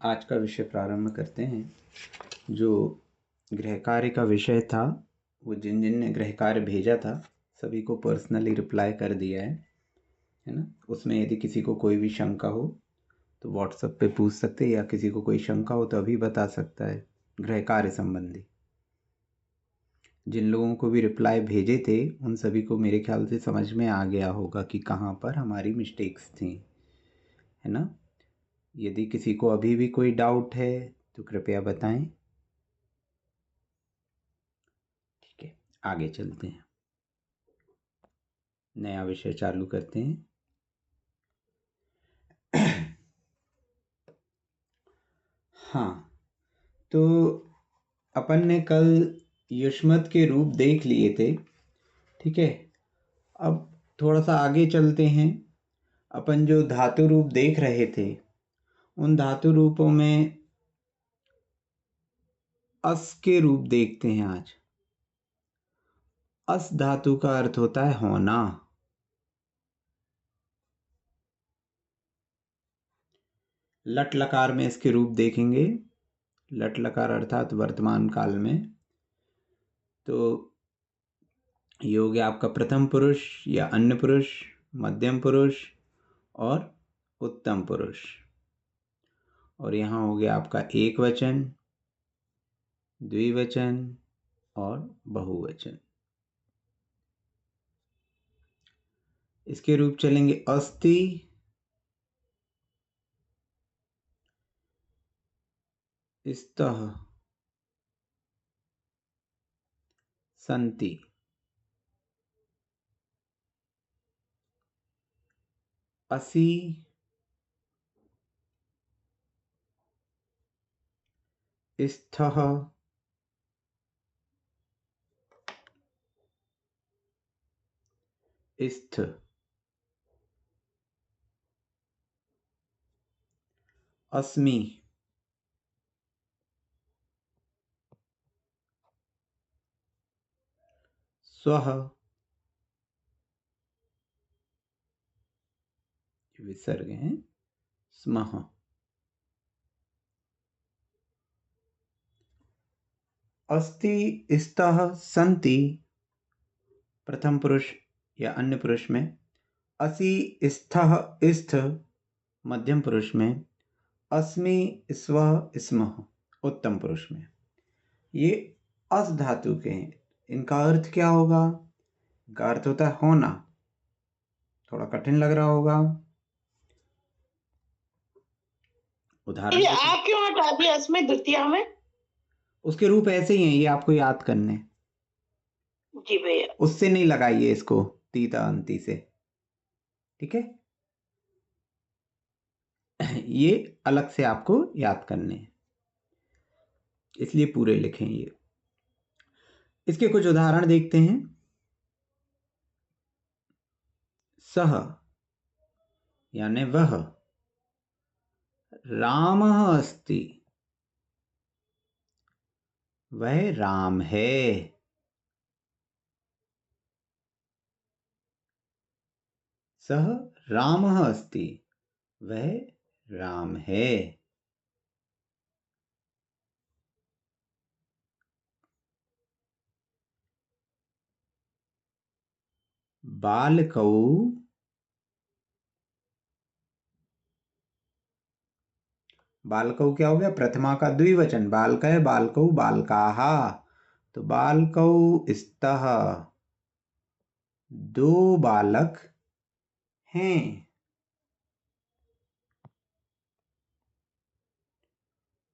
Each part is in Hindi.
आज का विषय प्रारंभ करते हैं। जो गृह कार्य का विषय था, वो जिन जिन ने गृह कार्य भेजा था सभी को पर्सनली रिप्लाई कर दिया है ना। उसमें यदि किसी को कोई भी शंका हो तो व्हाट्सएप पे पूछ सकते हैं, या किसी को कोई शंका हो तो अभी बता सकता है गृह कार्य संबंधी। जिन लोगों को भी रिप्लाई भेजे थे उन सभी को मेरे ख्याल से समझ में आ गया होगा कि कहाँ पर हमारी मिस्टेक्स थी, है ना। यदि किसी को अभी भी कोई डाउट है तो कृपया बताएं। ठीक है, आगे चलते हैं, नया विषय चालू करते हैं। हाँ, तो अपन ने कल युष्मत के रूप देख लिए थे, ठीक है। अब थोड़ा सा आगे चलते हैं। अपन जो धातु रूप देख रहे थे उन धातु रूपों में अस के रूप देखते हैं आज। अस धातु का अर्थ होता है होना। लट लकार में इसके रूप देखेंगे। लट लकार अर्थात वर्तमान काल में, तो ये हो गया आपका प्रथम पुरुष या अन्य पुरुष, मध्यम पुरुष और उत्तम पुरुष। और यहाँ हो गया आपका एक वचन, द्विवचन और बहुवचन। इसके रूप चलेंगे अस्ति, स्तः, सन्ति, असि, स्थः, स्थ, अस्मि, स्वः, विसर्ग हैं, स्मः। अस्ति, स्तः, सन्ति प्रथम पुरुष या अन्य पुरुष में, असि, स्थः, स्थ मध्यम पुरुष में, अस्मि, स्वः, स्मः उत्तम पुरुष में। ये अस धातु के हैं। इनका अर्थ क्या होगा? इनका अर्थ होता है होना। थोड़ा कठिन लग रहा होगा। उदाहरण आप क्यों हटा दिया इसमें द्वितीय में? उसके रूप ऐसे ही हैं, ये आपको याद करने। जी भैया। उससे नहीं लगाइए इसको तीता अंती से, ठीक है। ये अलग से आपको याद करने हैं, इसलिए पूरे लिखें ये। इसके कुछ उदाहरण देखते हैं। सह यानी वह, रामः अस्ति वह राम है, सह रामः अस्ति वह राम है। बालकौ, बालकौ क्या हो गया? प्रथमा का द्विवचन, बालकः, बालकौ, बालकाः। तो बालकौ स्तः, दो बालक हैं।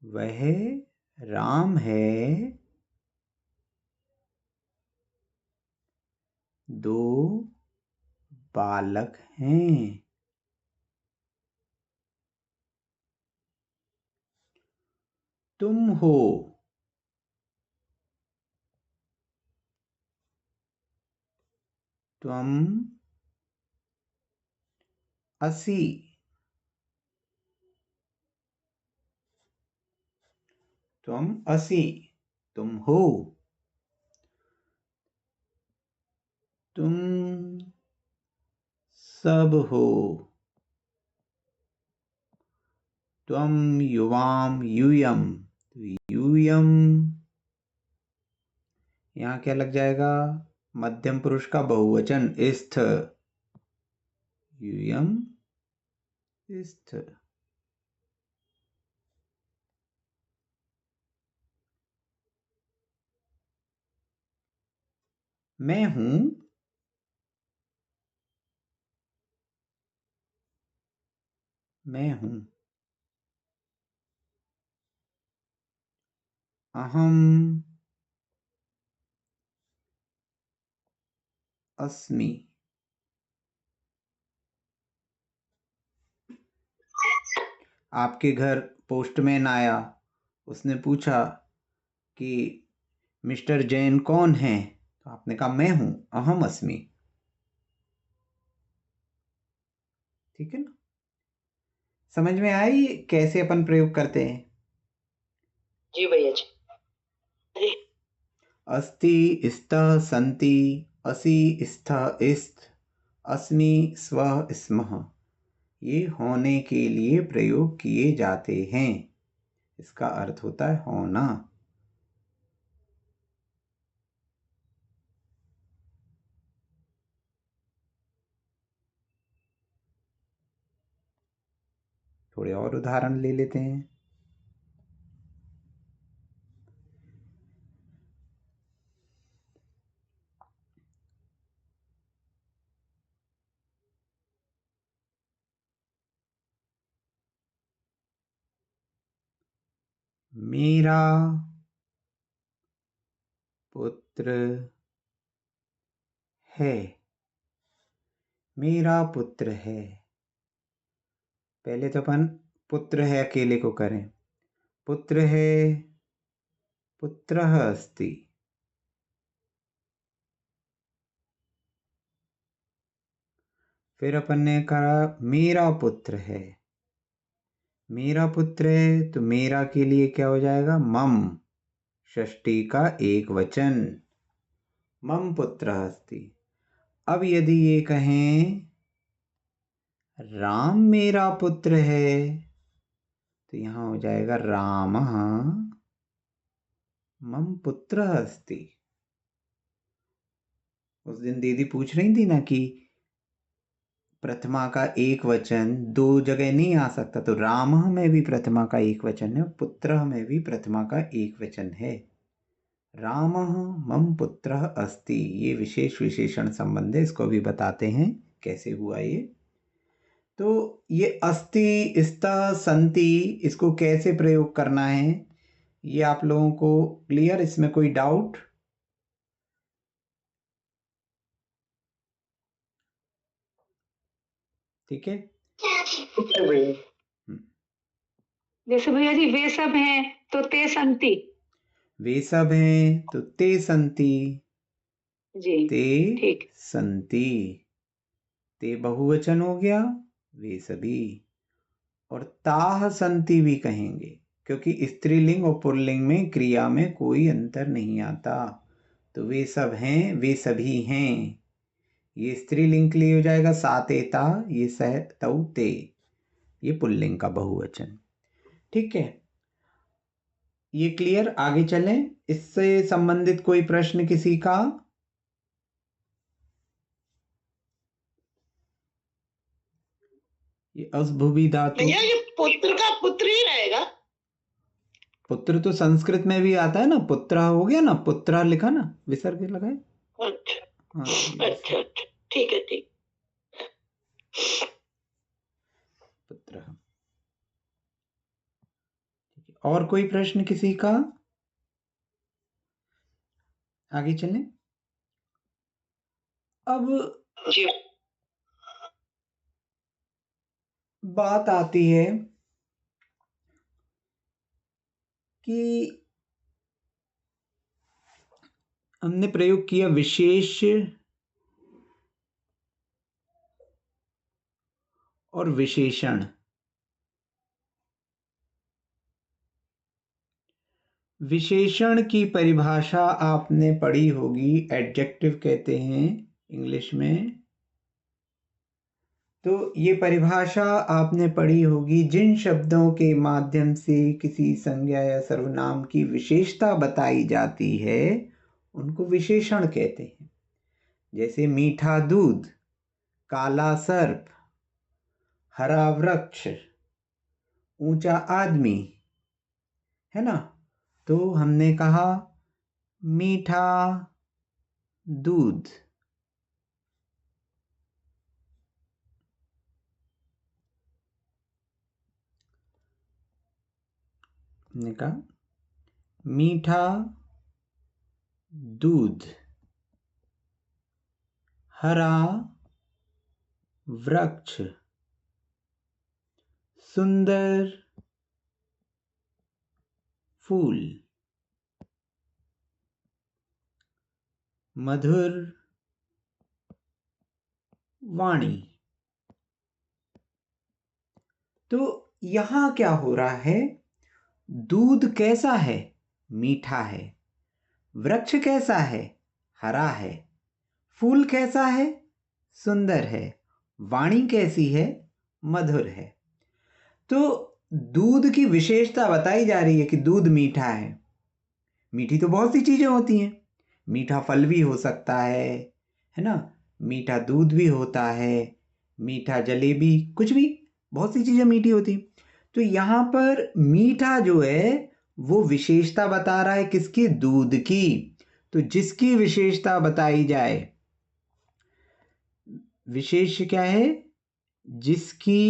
वह राम है, दो बालक हैं। तुम हो, त्वम असि, त्वम असि तुम हो, तुम सब हो, त्वम, युवाम, यूयम। तो यूयम यहाँ क्या लग जाएगा? मध्यम पुरुष का बहुवचन स्थ। यूयम स्थ। मैं हूं, मैं हूं। अहम अस्मि। आपके घर पोस्टमैन आया, उसने पूछा कि मिस्टर जैन कौन है? तो आपने कहा मैं हूं, अहम अस्मि। ठीक है ना? समझ में आई कैसे अपन प्रयोग करते हैं? जी भैया जी। अस्ति, स्तः, सन्ति, असि, स्थः, इस्त, अस्मि, स्वः, स्मः। ये होने के लिए प्रयोग किए जाते हैं। इसका अर्थ होता है होना। थोड़े और उदाहरण ले लेते हैं। मेरा पुत्र है। मेरा पुत्र है। पहले तो अपन पुत्र है अकेले को करें। पुत्र है, पुत्रः अस्ति। फिर अपन ने कहा मेरा पुत्र है। मेरा पुत्र है तो मेरा के लिए क्या हो जाएगा? मम, षष्ठी का एक वचन। मम पुत्रः अस्ति। अब यदि ये कहें राम मेरा पुत्र है, तो यहां हो जाएगा रामः मम पुत्रः अस्ति। उस दिन दीदी पूछ रही थी ना कि प्रथमा का एक वचन दो जगह नहीं आ सकता, तो राम में भी प्रथमा का एक वचन है, पुत्र में भी प्रथमा का एक वचन है। राम मम पुत्र अस्ति, ये विशेष विशेषण संबंध है, इसको भी बताते हैं कैसे हुआ ये। तो ये अस्ति, स्तः, सन्ति, इसको कैसे प्रयोग करना है ये आप लोगों को क्लियर? इसमें कोई डाउट? ठीक है। जैसे भैया जी वे सब हैं तो ते संति। वे सब हैं तो ते संति। जी ते ठीक। संति, ते बहुवचन हो गया, वे सभी। और ताह संति भी कहेंगे, क्योंकि स्त्रीलिंग और पुल्लिंग में क्रिया में कोई अंतर नहीं आता। तो वे सब हैं, वे सभी हैं, ये स्त्रीलिंग के लिए हो जाएगा सातेता, ये सह तौ ते, ये पुल्लिंग का बहुवचन। ठीक है, ये क्लियर? आगे चलें। इससे संबंधित कोई प्रश्न किसी का? ये अस्भुवी धातु, भैया ये पुत्र का पुत्र ही रहेगा। पुत्र तो संस्कृत में भी आता है ना, पुत्रा हो गया ना, पुत्रा लिखा ना, विसर्ग लगाए। अच्छा हाँ, अच्छा अच्छा, ठीक है ठीक। पुत्र। और कोई प्रश्न किसी का? आगे चलें। अब जी बात आती है कि हमने प्रयोग किया विशेष और विशेषण। विशेषण की परिभाषा आपने पढ़ी होगी, एडजेक्टिव कहते हैं इंग्लिश में। तो ये परिभाषा आपने पढ़ी होगी, जिन शब्दों के माध्यम से किसी संज्ञा या सर्वनाम की विशेषता बताई जाती है उनको विशेषण कहते हैं। जैसे मीठा दूध, काला सर्प, हरा वृक्ष, ऊंचा आदमी, है ना। तो हमने कहा मीठा दूध, हमने कहा मीठा दूध, हरा वृक्ष, सुंदर फूल, मधुर वाणी। तो यहां क्या हो रहा है, दूध कैसा है, मीठा है, वृक्ष कैसा है, हरा है, फूल कैसा है, सुंदर है, वाणी कैसी है, मधुर है। तो दूध की विशेषता बताई जा रही है कि दूध मीठा है। मीठी तो बहुत सी चीजें होती हैं, मीठा फल भी हो सकता है ना, मीठा दूध भी होता है, मीठा जलेबी, कुछ भी, बहुत सी चीजें मीठी होती हैं। तो यहाँ पर मीठा जो है वो विशेषता बता रहा है किसकी, दूध की। तो जिसकी विशेषता बताई जाए, विशेष क्या है, जिसकी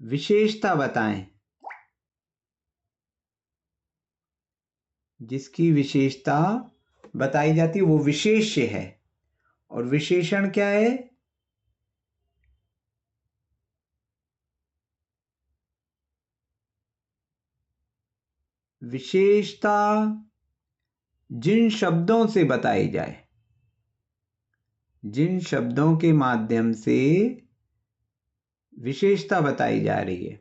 विशेषता बताएं, जिसकी विशेषता बताई जाती है वो विशेष्य है। और विशेषण क्या है, विशेषता जिन शब्दों से बताई जाए, जिन शब्दों के माध्यम से विशेषता बताई जा रही है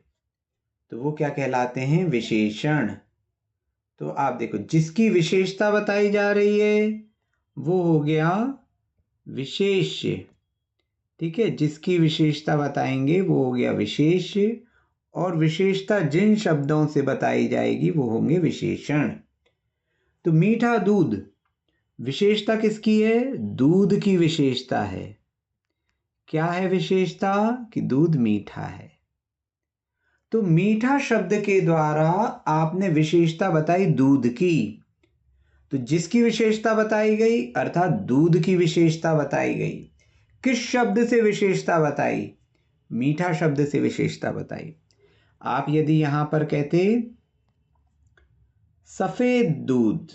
तो वो क्या कहलाते हैं, विशेषण। तो आप देखो, जिसकी विशेषता बताई जा रही है वो हो गया विशेष्य, ठीक है, जिसकी विशेषता बताएंगे वो हो गया विशेष्य, और विशेषता जिन शब्दों से बताई जाएगी वो होंगे विशेषण। तो मीठा दूध, विशेषता किसकी है, दूध की विशेषता है। क्या है विशेषता, कि दूध मीठा है। तो मीठा शब्द के द्वारा आपने विशेषता बताई दूध की। तो जिसकी विशेषता बताई गई अर्थात दूध की विशेषता बताई गई, किस शब्द से विशेषता बताई, मीठा शब्द से विशेषता बताई। आप यदि यहां पर कहते सफेद दूध,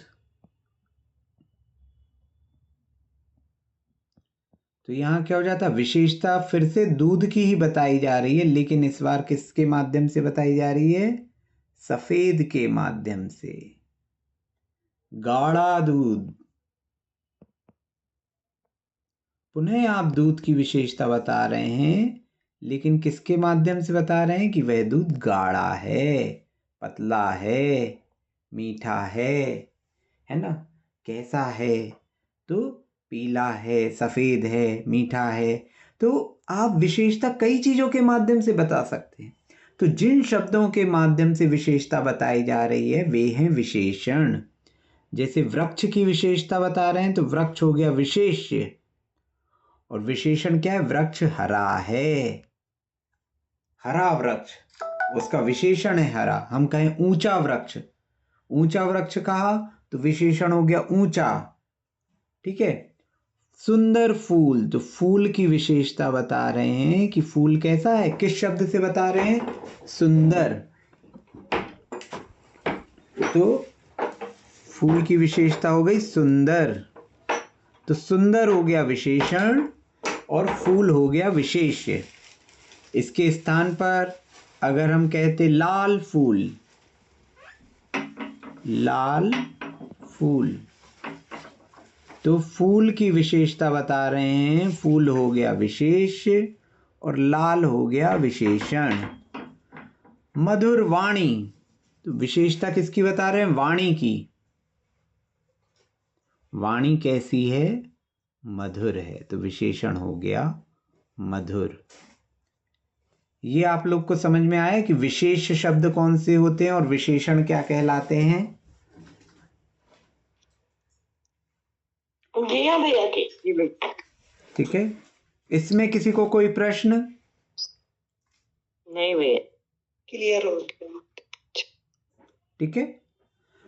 तो यहां क्या हो जाता, विशेषता फिर से दूध की ही बताई जा रही है, लेकिन इस बार किसके माध्यम से बताई जा रही है, सफेद के माध्यम से। गाढ़ा दूध, पुनः आप दूध की विशेषता बता रहे हैं, लेकिन किसके माध्यम से बता रहे हैं कि वह दूध गाढ़ा है, पतला है, मीठा है ना। कैसा है, तो पीला है, सफेद है, मीठा है। तो आप विशेषता कई चीजों के माध्यम से बता सकते हैं। तो जिन शब्दों के माध्यम से विशेषता बताई जा रही है वे हैं विशेषण। जैसे वृक्ष की विशेषता बता रहे हैं तो वृक्ष हो गया विशेष्य, और विशेषण क्या है, वृक्ष हरा है, हरा वृक्ष उसका विशेषण है हरा। हम कहें ऊंचा वृक्ष, ऊंचा वृक्ष कहा तो विशेषण हो गया ऊंचा, ठीक है। सुंदर फूल, तो फूल की विशेषता बता रहे हैं कि फूल कैसा है, किस शब्द से बता रहे हैं, सुंदर। तो फूल की विशेषता हो गई सुंदर, तो सुंदर हो गया विशेषण और फूल हो गया विशेष्य। इसके स्थान पर अगर हम कहते लाल फूल, लाल फूल, तो फूल की विशेषता बता रहे हैं, फूल हो गया विशेष्य और लाल हो गया विशेषण। मधुर वाणी, तो विशेषता किसकी बता रहे हैं, वाणी की। वाणी कैसी है, मधुर है, तो विशेषण हो गया मधुर। ये आप लोग को समझ में आया कि विशेष शब्द कौन से होते हैं और विशेषण क्या कहलाते हैं? जी हाँ भैया जी। ठीक है, इसमें किसी को कोई प्रश्न? नहीं भैया, क्लियर हो गया। ठीक है,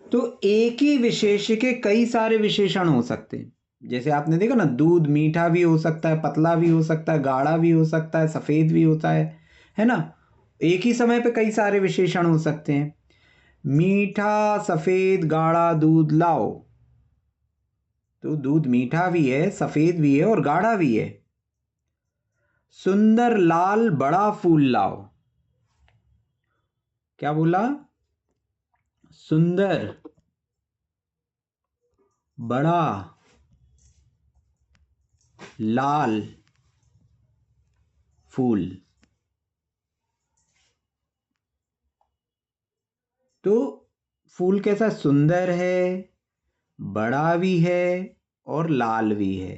तो एक ही विशेष के कई सारे विशेषण हो सकते हैं। जैसे आपने देखा ना, दूध मीठा भी हो सकता है, पतला भी हो सकता है, गाढ़ा भी हो सकता है, सफेद भी होता है ना? एक ही समय पे कई सारे विशेषण हो सकते हैं। मीठा, सफेद, गाढ़ा दूध लाओ, तो दूध मीठा भी है, सफेद भी है और गाढ़ा भी है। सुंदर लाल बड़ा फूल लाओ, क्या बोला? सुंदर बड़ा लाल फूल। तो फूल कैसा? सुंदर है, बड़ा भी है और लाल भी है।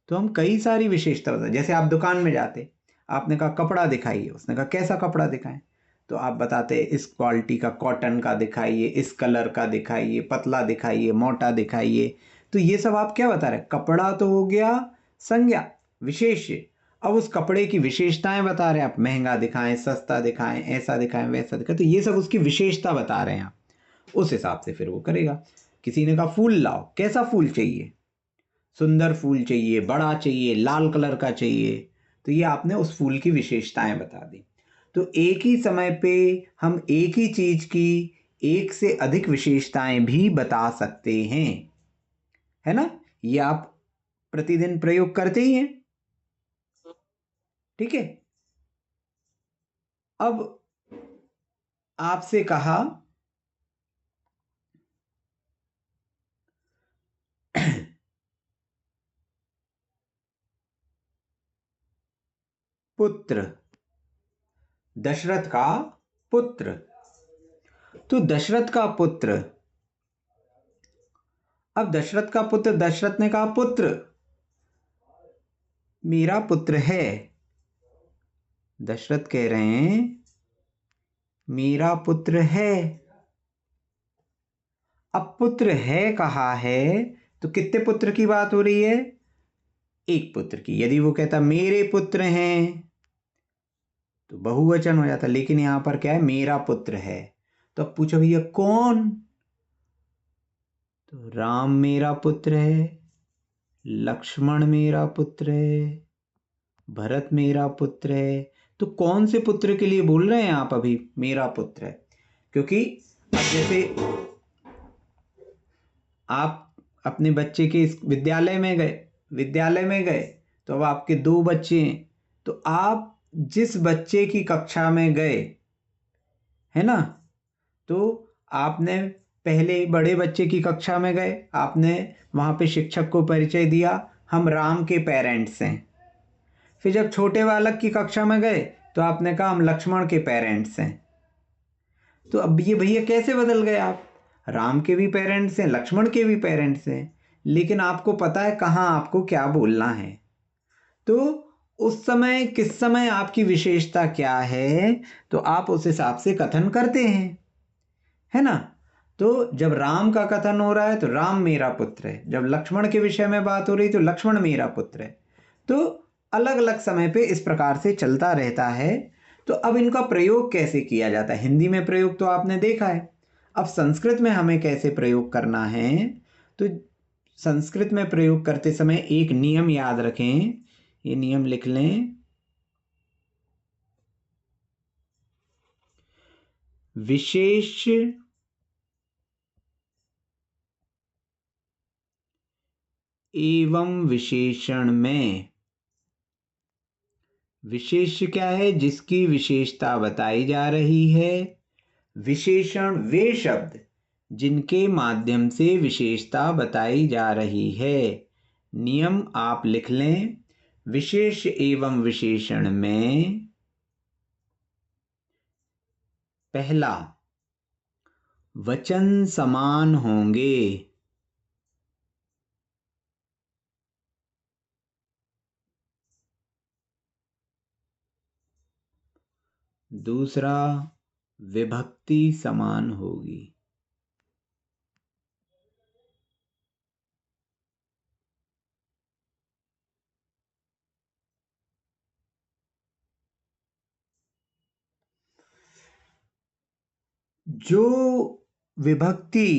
तो हम कई सारी विशेषता बताते। जैसे आप दुकान में जाते, आपने कहा कपड़ा दिखाइए, उसने कहा कैसा कपड़ा दिखाएं? तो आप बताते इस क्वालिटी का कॉटन का दिखाइए, इस कलर का दिखाइए, पतला दिखाइए, मोटा दिखाइए। तो ये सब आप क्या बता रहे हैं? कपड़ा तो हो गया संज्ञा, विशेष्य। अब उस कपड़े की विशेषताएं बता रहे हैं आप, महंगा दिखाएं, सस्ता दिखाएं, ऐसा दिखाएं, वैसा दिखाएं। तो ये सब उसकी विशेषता बता रहे हैं आप, उस हिसाब से फिर वो करेगा। किसी ने कहा फूल लाओ, कैसा फूल चाहिए? सुंदर फूल चाहिए, बड़ा चाहिए, लाल कलर का चाहिए। तो ये आपने उस फूल की विशेषताएं बता दी। तो एक ही समय पे हम एक ही चीज की एक से अधिक विशेषताएं भी बता सकते हैं, है ना? ये आप प्रतिदिन प्रयोग करते ही हैं। ठीक है, अब आपसे कहा पुत्र, दशरथ का पुत्र। तो दशरथ का पुत्र, अब दशरथ का पुत्र, दशरथ ने कहा पुत्र, मेरा पुत्र है। दशरथ कह रहे हैं मेरा पुत्र है। अब पुत्र है कहा है, तो कितने पुत्र की बात हो रही है? एक पुत्र की। यदि वो कहता मेरे पुत्र हैं तो बहुवचन हो जाता, लेकिन यहां पर क्या है? मेरा पुत्र है। तो अब पूछो भैया कौन? तो राम मेरा पुत्र है, लक्ष्मण मेरा पुत्र है, भरत मेरा पुत्र है। तो कौन से पुत्र के लिए बोल रहे हैं आप अभी मेरा पुत्र है? क्योंकि अब जैसे आप अपने बच्चे के विद्यालय में गए, तो अब आपके दो बच्चे हैं, तो आप जिस बच्चे की कक्षा में गए, है ना, तो आपने पहले बड़े बच्चे की कक्षा में गए, आपने वहां पे शिक्षक को परिचय दिया, हम राम के पेरेंट्स हैं। फिर जब छोटे बालक की कक्षा में गए तो आपने कहा हम लक्ष्मण के पेरेंट्स हैं। तो अब ये भैया कैसे बदल गए आप? राम के भी पेरेंट्स हैं, लक्ष्मण के भी पेरेंट्स हैं, लेकिन आपको पता है कहाँ आपको क्या बोलना है। तो उस समय किस समय आपकी विशेषता क्या है, तो आप उस हिसाब से कथन करते हैं, है ना? तो जब राम का कथन हो रहा है तो राम मेरा पुत्र है, जब लक्ष्मण के विषय में बात हो रही तो लक्ष्मण मेरा पुत्र है। तो अलग अलग समय पे इस प्रकार से चलता रहता है। तो अब इनका प्रयोग कैसे किया जाता है? हिंदी में प्रयोग तो आपने देखा है, अब संस्कृत में हमें कैसे प्रयोग करना है? तो संस्कृत में प्रयोग करते समय एक नियम याद रखें, ये नियम लिख लें। विशेष एवं विशेषण में, विशेष क्या है? जिसकी विशेषता बताई जा रही है। विशेषण वे शब्द जिनके माध्यम से विशेषता बताई जा रही है। नियम आप लिख लें, विशेष एवं विशेषण में पहला, वचन समान होंगे। दूसरा विभक्ति समान होगी। जो विभक्ति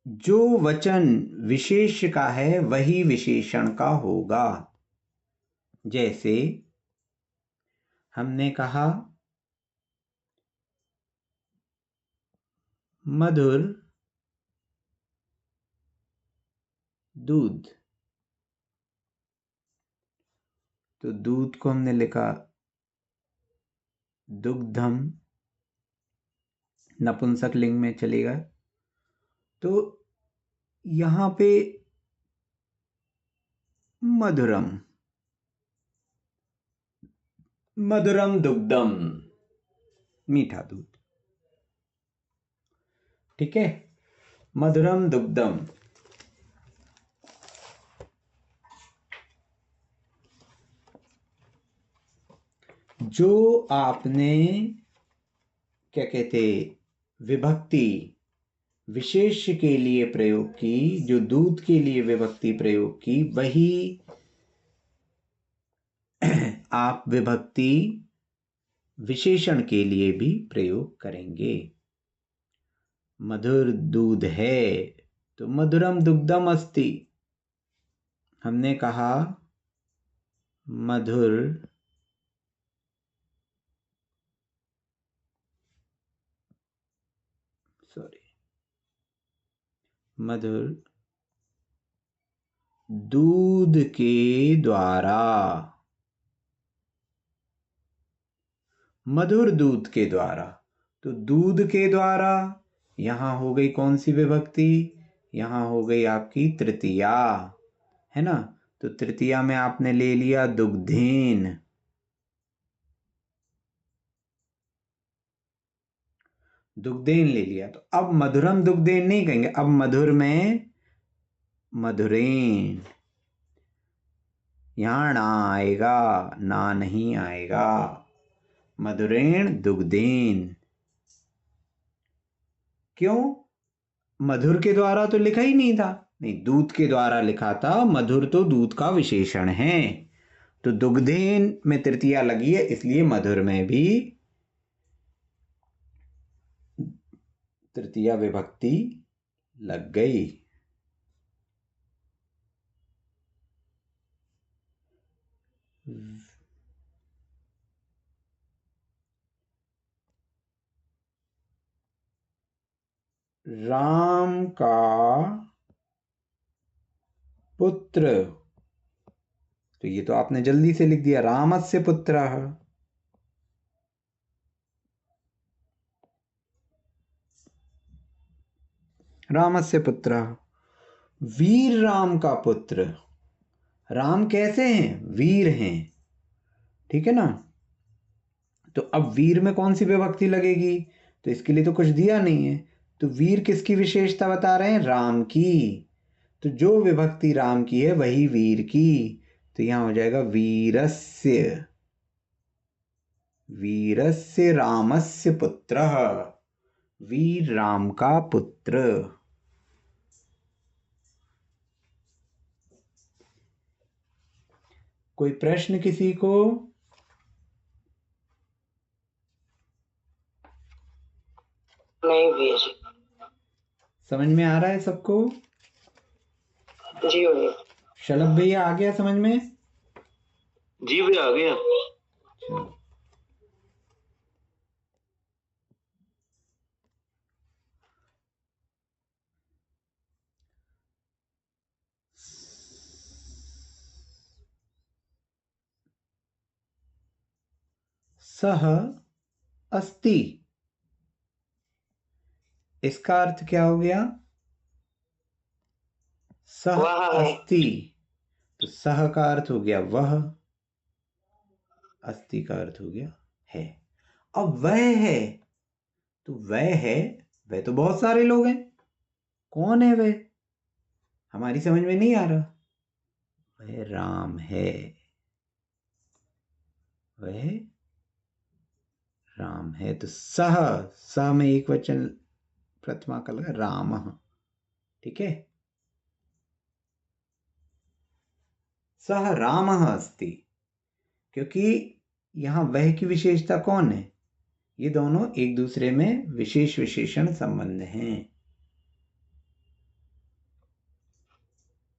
जो वचन विशेष का है वही विशेषण का होगा। जैसे हमने कहा मधुर दूध, तो दूध को हमने लिखा दुग्धम, नपुंसक लिंग में चलेगा। तो यहाँ पे मधुरम, मधुरम दुग्धम, मीठा दूध। ठीक है, मधुरम दुग्धम। जो आपने क्या कहते विभक्ति विशेष के लिए प्रयोग की, जो दूध के लिए विभक्ति प्रयोग की, वही आप विभक्ति विशेषण के लिए भी प्रयोग करेंगे। मधुर दूध है तो मधुरम दुग्धम अस्ति। हमने कहा मधुर मधुर दूध के द्वारा, मधुर दूध के द्वारा। तो दूध के द्वारा यहां हो गई कौन सी विभक्ति? यहां हो गई आपकी तृतीया, है ना। तो तृतीया में आपने ले लिया दुग्धेन, दुग्धेन ले लिया। तो अब मधुरम दुग्धेन नहीं कहेंगे, अब मधुर में मधुरेन। यहां ना आएगा, ना नहीं आएगा, मधुरेण दुग्धेन। क्यों? मधुर के द्वारा तो लिखा ही नहीं था, नहीं दूध के द्वारा लिखा था। मधुर तो दूध का विशेषण है, तो दुग्धेन में तृतीया लगी है, इसलिए मधुर में भी तृतीया विभक्ति लग गई। राम का पुत्र, तो ये तो आपने जल्दी से लिख दिया, रामस्य पुत्रः। रामस्य पुत्रः। वीर राम का पुत्र। राम कैसे हैं? वीर हैं, ठीक है ना। तो अब वीर में कौन सी विभक्ति लगेगी? तो इसके लिए तो कुछ दिया नहीं है, तो वीर किसकी विशेषता बता रहे हैं? राम की। तो जो विभक्ति राम की है वही वीर की, तो यहां हो जाएगा वीरस्य, वीरस्य रामस्य पुत्रः, वीर राम का पुत्र। कोई प्रश्न किसी को? नहीं भैया जी। समझ में आ रहा है सबको? जी भैया। शलभ भैया आ गया समझ में? जी भैया आ गया। चलो। सह अस्ति, इसका अर्थ क्या हो गया? सह अस्ति, तो सह का अर्थ हो गया वह, अस्ति का अर्थ हो गया है। अब वह है, तो वह है, वह तो बहुत सारे लोग हैं, कौन है वह? हमारी समझ में नहीं आ रहा। वह राम है, वह राम है तो सह, सह में एक वचन प्रथमा का लगा रामः, ठीक है। सह रामः अस्ति, क्योंकि यहां वह की विशेषता कौन है, ये दोनों एक दूसरे में विशेष विशेषण संबंध हैं।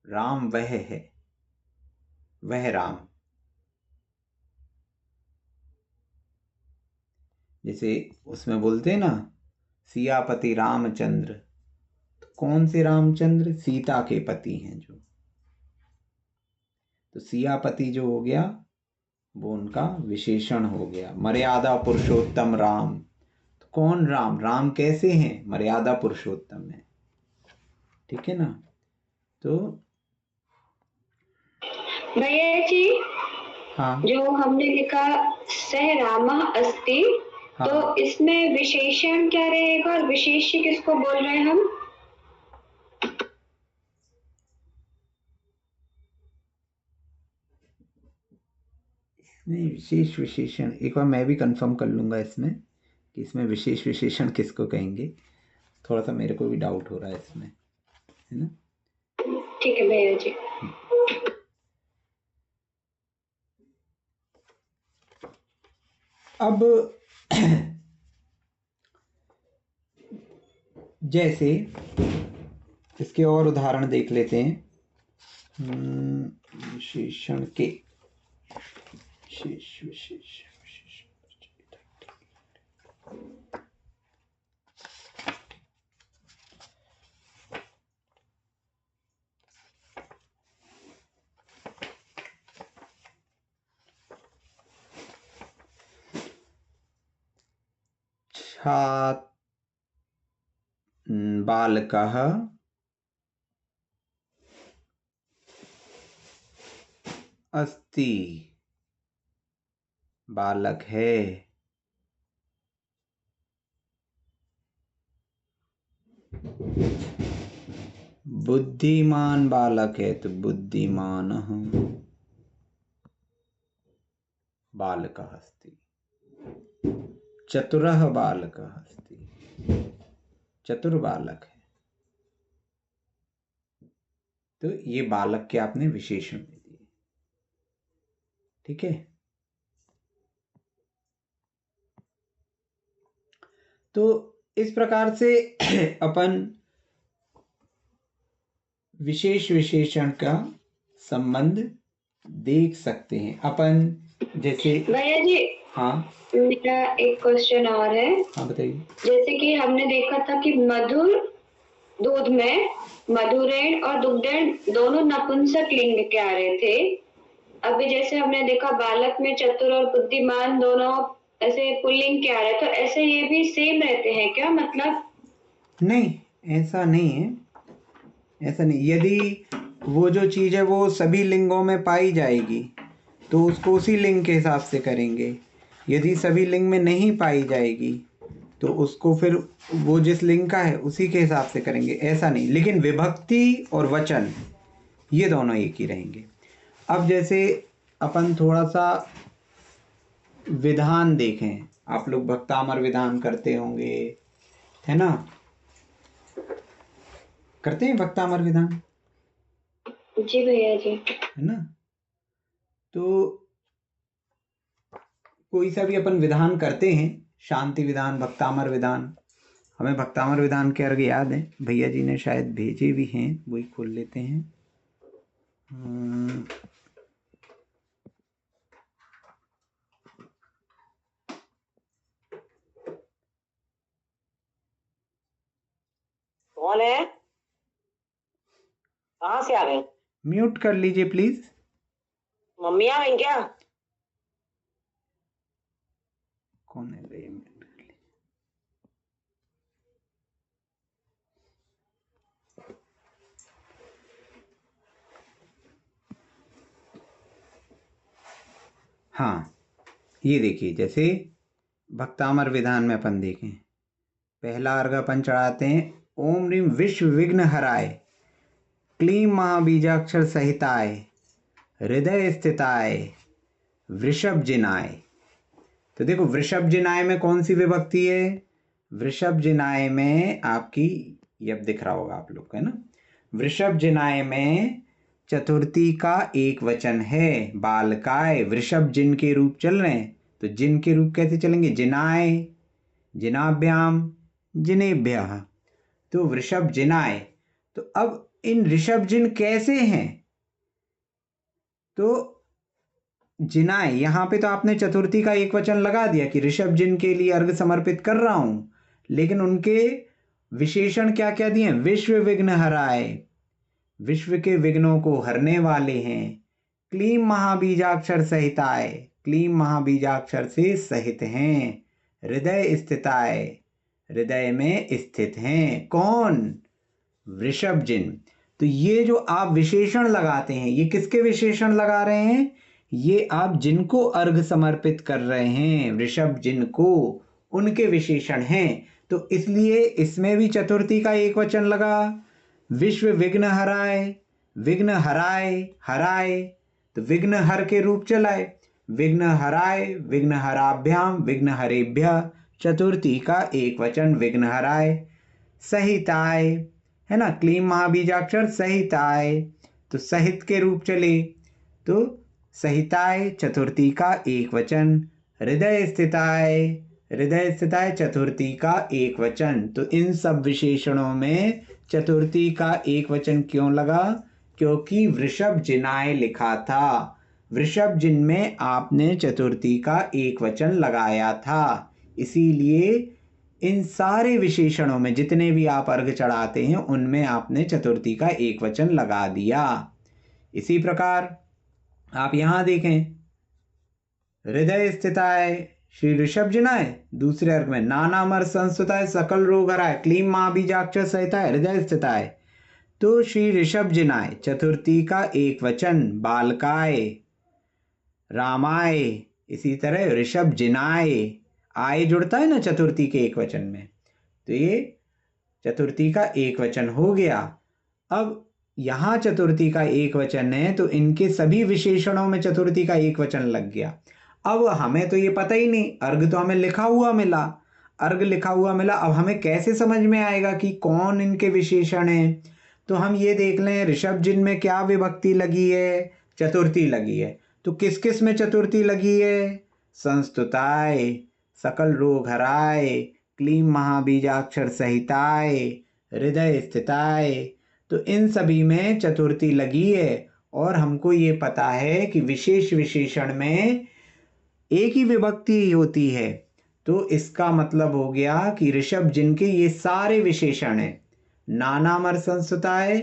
राम वह है, वह राम। जैसे उसमें बोलते हैं ना सियापति रामचंद्र, तो कौन से रामचंद्र, सीता के पति हैं जो। तो सियापति जो हो गया वो उनका विशेषण हो गया। मर्यादा पुरुषोत्तम राम, तो कौन राम, राम कैसे हैं, मर्यादा पुरुषोत्तम है, ठीक है ना। तो भैया जी हाँ जो हमने लिखा सह रामः अस्ति, हाँ, तो इसमें विशेषण क्या रहेगा और विशेष्य किसको बोल रहे हैं हम? नहीं, विशेष विशेषण एक बार मैं भी कंफर्म कर लूंगा इसमें कि इसमें विशेष विशेषण किसको कहेंगे। थोड़ा सा मेरे को भी डाउट हो रहा है इसमें, है ना। ठीक है भैया जी। अब जैसे इसके और उदाहरण देख लेते हैं। विशेषण के विशेष विशेष बालकः अस्ति, बालक है। बुद्धिमान बालक है तो बुद्धिमानः बालकः अस्ति। चतुरः बालकः अस्ति, चतुर बालक है। तो ये बालक के आपने विशेषण दे दिए, ठीक है। तो इस प्रकार से अपन विशेष विशेषण का संबंध देख सकते हैं अपन। जैसे भैया जी हाँ, मेरा एक क्वेश्चन और है। हाँ बताइए। जैसे कि हमने देखा था कि मधुर दूध में मधुरेण और दुग्धेण दोनों नपुंसक लिंग के आ रहे थे। अभी जैसे हमने देखा बालक में चतुर और बुद्धिमान दोनों ऐसे पुल्लिंग के आ रहे, तो ऐसे ये भी सेम रहते हैं क्या, मतलब? नहीं, ऐसा नहीं है, ऐसा नहीं। यदि वो जो चीज़ है वो सभी लिंगों में पाई जाएगी तो उसको उसी लिंग के हिसाब से करेंगे। यदि सभी लिंग में नहीं पाई जाएगी तो उसको फिर वो जिस लिंग का है उसी के हिसाब से करेंगे, ऐसा नहीं। लेकिन विभक्ति और वचन ये दोनों एक ही रहेंगे। अब जैसे अपन थोड़ा सा विधान देखें, आप लोग भक्तामर विधान करते होंगे, है ना, करते हैं भक्तामर विधान? जी भैया जी। है ना। तो कोई सा भी अपन विधान करते हैं, शांति विधान, भक्तामर विधान। हमें भक्तामर विधान के अर्घ याद है, भैया जी ने शायद भेजे भी हैं, वही खोल लेते हैं। कौन है, कहाँ से आ गए? म्यूट कर लीजिए प्लीज। मम्मी आ गई क्या? कौन है भैया, म्यूट कर लीजिए। हाँ, ये देखिए, जैसे भक्तामर विधान में अपन देखें, पहला अर्घ अपन चढ़ाते हैं ओम ह्रीम विश्व विघ्न हराय, क्लीं महाबीजाक्षर सहिताय, हृदय स्थिताय, वृषभ जिनाय। तो देखो वृषभ जिनाय में कौन सी विभक्ति है? वृषभ जिनाय में आपकी, ये अब दिख रहा होगा आप लोग को, है ना। वृषभ जिनाय में चतुर्थी का एक वचन है, बालकाय। वृषभ जिन के रूप चल रहे हैं, तो जिन के रूप कैसे चलेंगे? जिनाय, जिनाभ्याम, जिनेभ्यः। तो वृषभ जिनाय। तो अब इन ऋषभ जिन कैसे हैं? तो जिनाय, यहां पे तो आपने चतुर्थी का एक वचन लगा दिया कि ऋषभ जिन के लिए अर्घ समर्पित कर रहा हूं, लेकिन उनके विशेषण क्या क्या दिए? विश्व विघ्न हराय, विश्व के विघ्नों को हरने वाले हैं। क्लीम महाबीजाक्षर सहिताय, क्लीम महाबीजाक्षर से सहित हैं। हृदय स्थिताय, हृदय में स्थित हैं। कौन? वृषभ जिन। तो ये जो आप विशेषण लगाते हैं, ये किसके विशेषण लगा रहे हैं? ये आप जिनको अर्घ समर्पित कर रहे हैं, वृषभ जिन को, उनके विशेषण हैं। तो इसलिए इसमें भी चतुर्थी का एक वचन लगा। विश्व विघ्न हराय, विघ्न हराय, हराय, तो विघ्न हर के रूप चलाए। विघ्न हराय, विघ्न हराभ्याम, विघ्न हरेभ्य। चतुर्थी का एक वचन विघ्न हराय। सहिताय, है ना, क्लीम महाबीजाक्षर सहिताय, तो सहित के रूप चले, तो सहिताय चतुर्थी का एक वचन। हृदय स्थिताय, हृदय स्थिताय चतुर्थी का एक वचन। तो इन सब विशेषणों में चतुर्थी का एक वचन क्यों लगा? क्योंकि वृषभ जिनाय लिखा था। वृषभ जिन में आपने चतुर्थी का एक वचन लगाया था, इसीलिए इन सारे विशेषणों में जितने भी आप अर्घ चढ़ाते हैं, उनमें आपने चतुर्थी का एक वचन लगा दिया। इसी प्रकार आप यहां देखें, हृदय स्थिताय श्री ऋषभ जिनाय, दूसरे अर्घ में नानामर संस्तुताय सकल रोग हराय, क्लीम महाबीजाक्षर सहिताय, हृदय स्थिताय। तो श्री ऋषभ जिनाय चतुर्थी का एक वचन बालकाय, रामाय। इसी तरह ऋषभ जिनाय, आय जुड़ता है ना चतुर्थी के एक वचन में, तो ये चतुर्थी का एक वचन हो गया। अब यहां चतुर्थी का एक वचन है, तो इनके सभी विशेषणों में चतुर्थी का एक वचन लग गया। अब हमें तो ये पता ही नहीं, अर्घ तो हमें लिखा हुआ मिला, अर्घ लिखा हुआ मिला। अब हमें कैसे समझ में आएगा कि कौन इनके विशेषण हैं? तो हम ये देख लें, ऋषभ जिन में क्या विभक्ति लगी है? चतुर्थी लगी है। तो किस किस में चतुर्थी लगी है? संस्तुताय, सकल रोग हराय, क्लीम महाबीजाक्षर सहिताय, हृदय स्थिताय। तो इन सभी में चतुर्थी लगी है। और हमको ये पता है कि विशेष विशेषण में एक ही विभक्ति होती है। तो इसका मतलब हो गया कि ऋषभ जिनके ये सारे विशेषण हैं। नानामर संस्तुताय,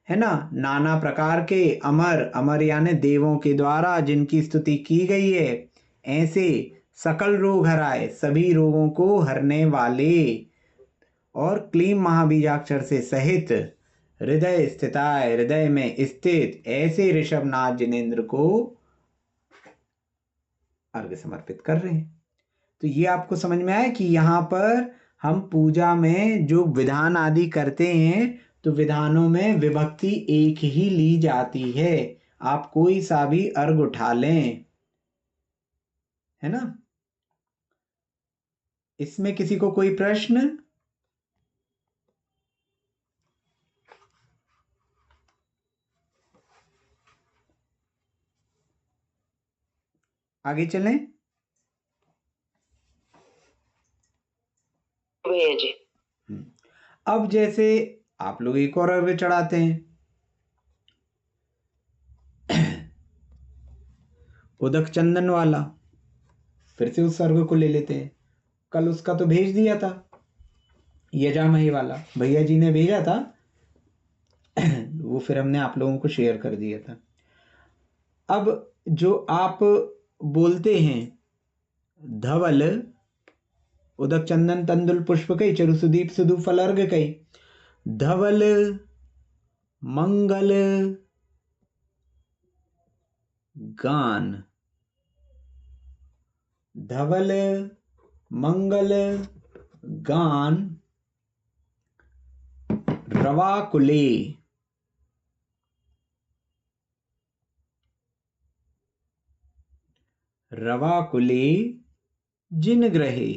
है ना, नाना प्रकार के अमर, अमर यानी देवों के द्वारा जिनकी स्तुति की गई है। ऐसे सकल रोग हराए, सभी रोगों को हरने वाले। और क्लीम महाबीजाक्षर से सहित, हृदय स्थिताय, हृदय में स्थित, ऐसे ऋषभनाथ जिनेन्द्र को अर्घ्य समर्पित कर रहे हैं। तो ये आपको समझ में आया कि यहाँ पर हम पूजा में जो विधान आदि करते हैं, तो विधानों में विभक्ति एक ही ली जाती है। आप कोई सा भी अर्घ उठा लें, है ना। इसमें किसी को कोई प्रश्न? आगे चलें। भैया जी, अब जैसे आप लोग एक और अर्घ चढ़ाते हैं, उदक चंदन वाला, फिर से उस अर्घ को ले लेते हैं। कल उसका तो भेज दिया था, यजामही वाला भैया जी ने भेजा था, वो फिर हमने आप लोगों को शेयर कर दिया था। अब जो आप बोलते हैं, धवल उदक चंदन तंदुल पुष्प कई, चरु सुदीप सुदु फल अर्घ कई। धवल मंगल गान, धवल मंगल गान रवाकुले, रवाकुले जिन ग्रहे।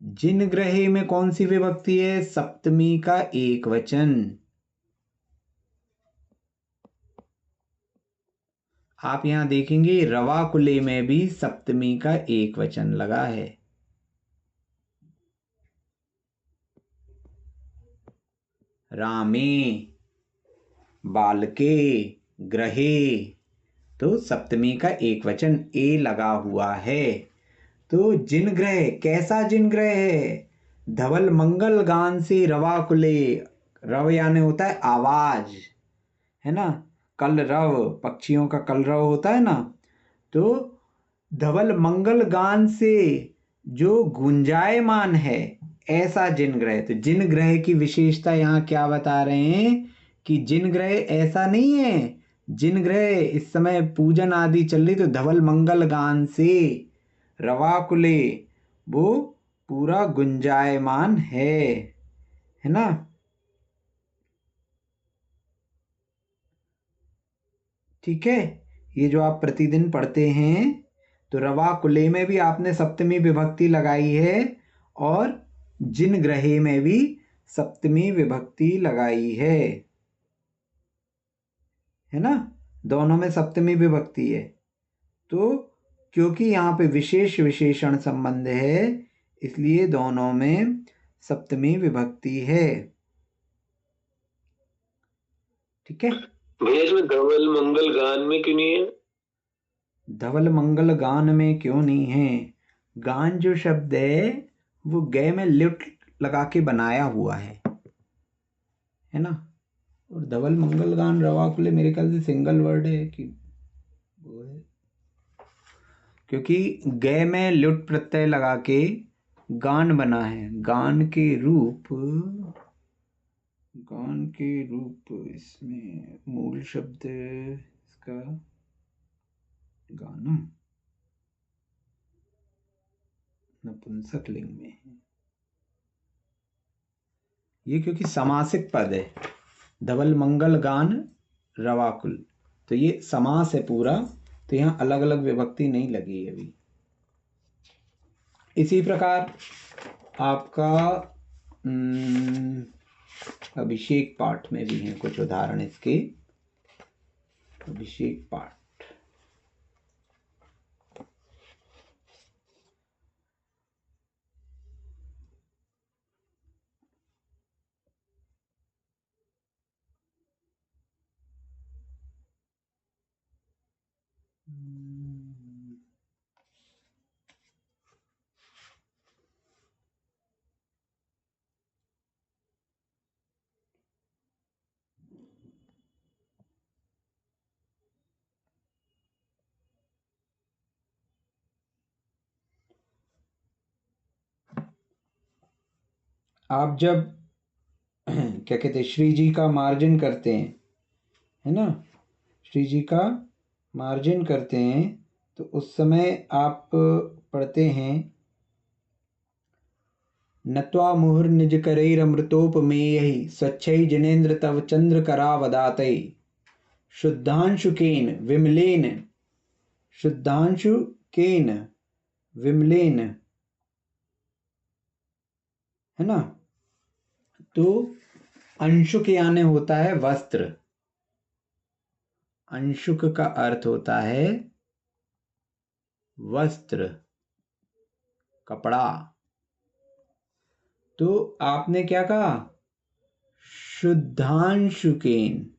जिन ग्रहे में कौन सी विभक्ति है? सप्तमी का एक वचन। आप यहां देखेंगे रवाकुले में भी सप्तमी का एक वचन लगा है। रामे, बालके, ग्रहे, तो सप्तमी का एक वचन ए लगा हुआ है। तो जिन ग्रह, कैसा जिन ग्रह है? धवल मंगल गान से रवाकुले। रव यानी होता है आवाज, है ना। कलरव, पक्षियों का कलरव होता है ना। तो धवल मंगल गान से जो गुंजायमान है, ऐसा जिन ग्रह। तो जिन ग्रह की विशेषता यहाँ क्या बता रहे हैं कि जिन ग्रह ऐसा नहीं है। जिन ग्रह इस समय पूजन आदि चल रही, तो धवल मंगल गान से रवाकुले वो पूरा गुंजायमान है ना। ठीक है, ये जो आप प्रतिदिन पढ़ते हैं, तो रवाकुले में भी आपने सप्तमी विभक्ति लगाई है और जिन ग्रहे में भी सप्तमी विभक्ति लगाई है ना। दोनों में सप्तमी विभक्ति है। तो क्योंकि यहाँ पे विशेष विशेषण संबंध है, इसलिए दोनों में सप्तमी विभक्ति है। ठीक है भैया, इसमें धवल मंगल गान में क्यों नहीं है? धवल मंगल गान में क्यों नहीं है? गान जो शब्द है वो गे में लिट लगा के बनाया हुआ है ना। और धवल मंगल गान रवाकुले मेरे ख्याल से सिंगल वर्ड है कि वो है, क्योंकि गे में लुट प्रत्यय लगा के गान बना है। गान के रूप इसमें मूल शब्द इसका गानम नपुंसक लिंग में है ये, क्योंकि समासिक पद है। धवल मंगल गान रवाकुल, तो ये समास है पूरा, तो यहाँ अलग अलग विभक्ति नहीं लगी है अभी। इसी प्रकार आपका अभिषेक पाठ में भी हैं कुछ उदाहरण इसके। अभिषेक पाठ, आप जब क्या कहते हैं श्री जी का मार्जन करते हैं, है ना, श्री जी का मार्जन करते हैं, तो उस समय आप पढ़ते हैं नत्वा मुहुर निज करैरमृतोपमेयैः स्वच्छै जिनेन्द्र तव चंद्र करावदातै शुद्धांशुकेन विमलेन, है ना। तो अंशुक यानी होता है वस्त्र। अंशुक का अर्थ होता है वस्त्र, कपड़ा। तो आपने क्या कहा? शुद्धांशुकेन।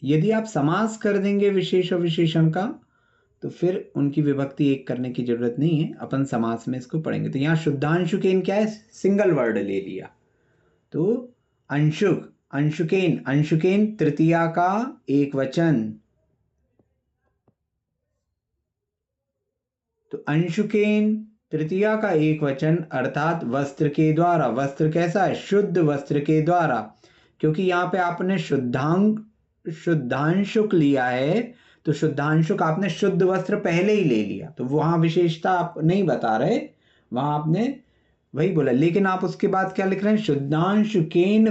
यदि आप समास कर देंगे विशेष और विशेषण का, तो फिर उनकी विभक्ति एक करने की जरूरत नहीं है, अपन समास में इसको पढ़ेंगे। तो यहाँ शुद्धांशुकेन क्या है? सिंगल वर्ड ले लिया। तो अंशुकेन तृतीया का एक वचन। तो अंशुकेन तृतीया का एक वचन, अर्थात वस्त्र के द्वारा। वस्त्र कैसा है? शुद्ध वस्त्र के द्वारा। क्योंकि यहाँ पे आपने शुद्धांशुक लिया है, तो शुद्धांशुक आपने शुद्ध वस्त्र पहले ही ले लिया, तो वहां विशेषता आप नहीं बता रहे, वहां आपने वही बोला। लेकिन आप उसके बाद क्या लिख रहे हैं? शुद्धांशुकेन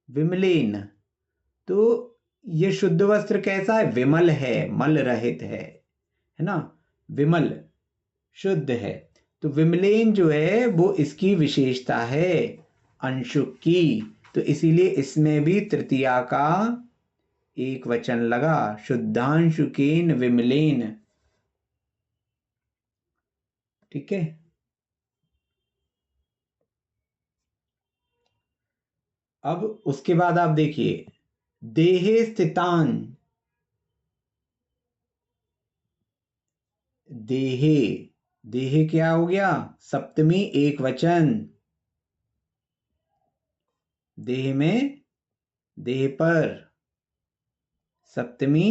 विमलेन। तो ये शुद्ध वस्त्र कैसा है? विमल है, मल रहित है ना, विमल शुद्ध है। तो विमलेन जो है वो इसकी विशेषता है अंशुक की, तो इसीलिए इसमें भी तृतीया का एक वचन लगा, शुद्धांशुकेन विमलेन। ठीक है। अब उसके बाद आप देखिए, देहे स्थितान, देहे, देहे क्या हो गया? सप्तमी एक वचन। देह में, देह पर, सप्तमी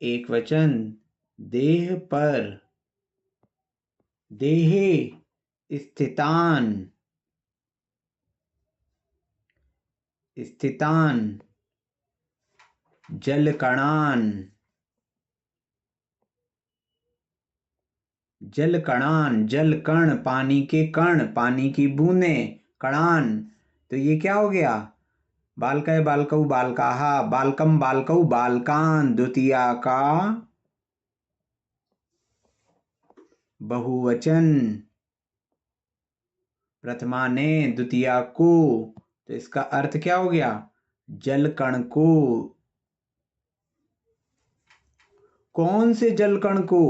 एक वचन, देह पर। देहे स्थितान, स्थितान जलकणान, जलकणान, जलकण पानी के कण, पानी की बूंदें, कणान। तो ये क्या हो गया? बालकय बालकौ बालकाहा, बालकम बालकौ बालकान, द्वितीया का बहुवचन, प्रथमा ने द्वितीया को। तो इसका अर्थ क्या हो गया? जलकण को। कौन से जलकण को?